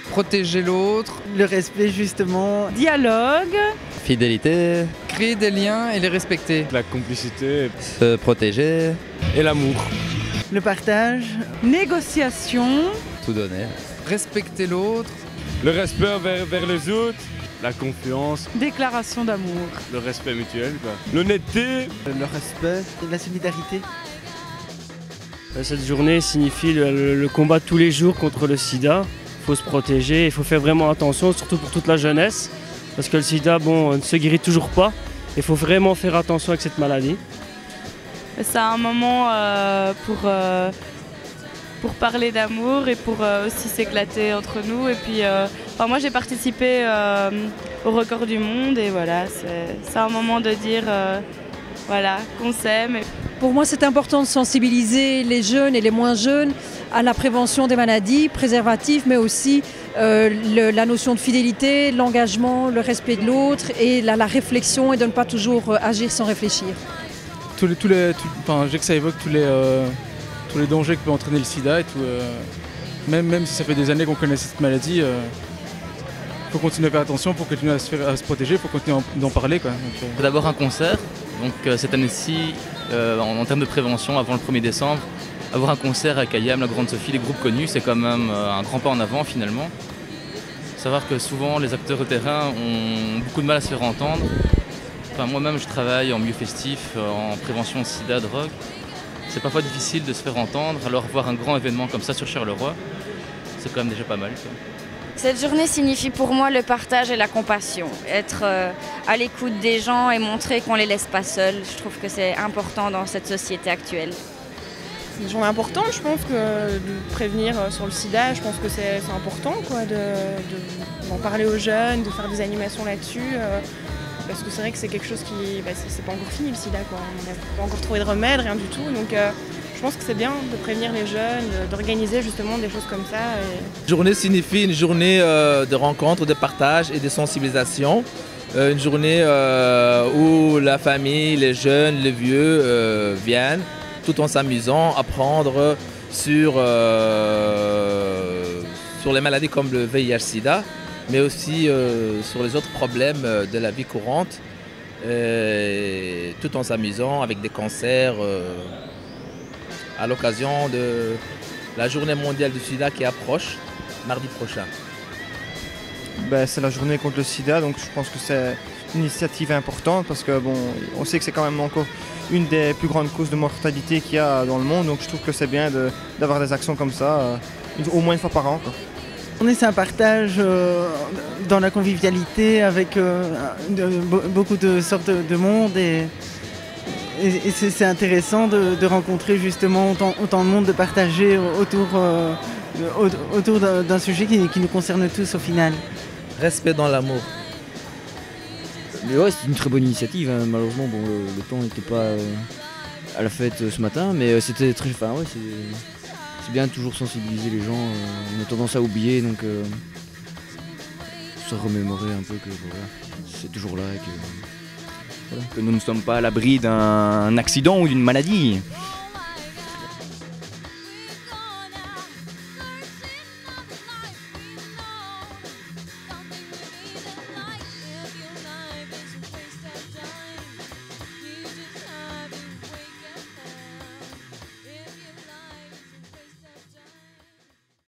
Protéger l'autre, Le respect justement. Dialogue. Fidélité, créer des liens et les respecter. La complicité se protéger, et l'amour. Le partage. Négociation. tout donner. Respecter l'autre, Le respect vers les autres, la confiance, Déclaration d'amour. le respect mutuel, quoi. L'honnêteté. Le respect. La solidarité. Cette journée signifie le combat de tous les jours contre le sida. Il faut se protéger, il faut faire vraiment attention, surtout pour toute la jeunesse. Parce que le sida, ne se guérit toujours pas. Il faut vraiment faire attention avec cette maladie. C'est un moment pour parler d'amour et pour aussi s'éclater entre nous. Et puis, moi j'ai participé au record du monde et voilà, c'est un moment de dire qu'on s'aime. Pour moi, c'est important de sensibiliser les jeunes et les moins jeunes à la prévention des maladies, préservatifs, mais aussi la notion de fidélité, l'engagement, le respect de l'autre et la réflexion et de ne pas toujours agir sans réfléchir. Je sais que ça évoque tous les dangers que peut entraîner le sida et tout. Même si ça fait des années qu'on connaît cette maladie, faut continuer à faire attention, pour continuer à se protéger, faut continuer d'en parler, quoi. Tout d'abord un concert, donc cette année-ci, en termes de prévention, avant le 1er décembre, avoir un concert avec Ayam, la Grande Sophie, les groupes connus, c'est quand même un grand pas en avant finalement. Savoir que souvent les acteurs de terrain ont beaucoup de mal à se faire entendre. Moi-même je travaille en milieu festif, en prévention de sida, drogue. C'est parfois difficile de se faire entendre, alors voir un grand événement comme ça sur Charleroi, c'est quand même déjà pas mal, quoi. Cette journée signifie pour moi le partage et la compassion. Être à l'écoute des gens et montrer qu'on ne les laisse pas seuls. Je trouve que c'est important dans cette société actuelle. C'est une journée importante, je pense, que de prévenir sur le sida. Je pense que c'est important d'en parler aux jeunes, de faire des animations là-dessus. Parce que c'est vrai que c'est quelque chose qui... c'est pas encore fini le sida, quoi. On n'a pas encore trouvé de remède, rien du tout. Donc je pense que c'est bien de prévenir les jeunes, d'organiser justement des choses comme ça. Une journée signifie une journée de rencontre, de partage et de sensibilisation. Une journée où la famille, les jeunes, les vieux viennent tout en s'amusant, apprendre sur les maladies comme le VIH-Sida, mais aussi sur les autres problèmes de la vie courante, tout en s'amusant avec des concerts à l'occasion de la journée mondiale du sida qui approche mardi prochain. C'est la journée contre le sida, donc je pense que c'est une initiative importante parce que on sait que c'est quand même encore une des plus grandes causes de mortalité qu'il y a dans le monde, donc je trouve que c'est bien d'avoir des actions comme ça, au moins une fois par an, quoi. C'est un partage dans la convivialité avec beaucoup de sortes de monde et c'est intéressant de rencontrer justement autant de monde, de partager autour d'un sujet qui nous concerne tous au final. Respect dans l'amour. Mais ouais, c'est une très bonne initiative, hein. Malheureusement le temps n'était pas à la fête ce matin, mais c'était très... c'est bien de toujours sensibiliser les gens, on a tendance à oublier, donc se remémorer un peu que c'est toujours là et que... Que nous ne sommes pas à l'abri d'un accident ou d'une maladie.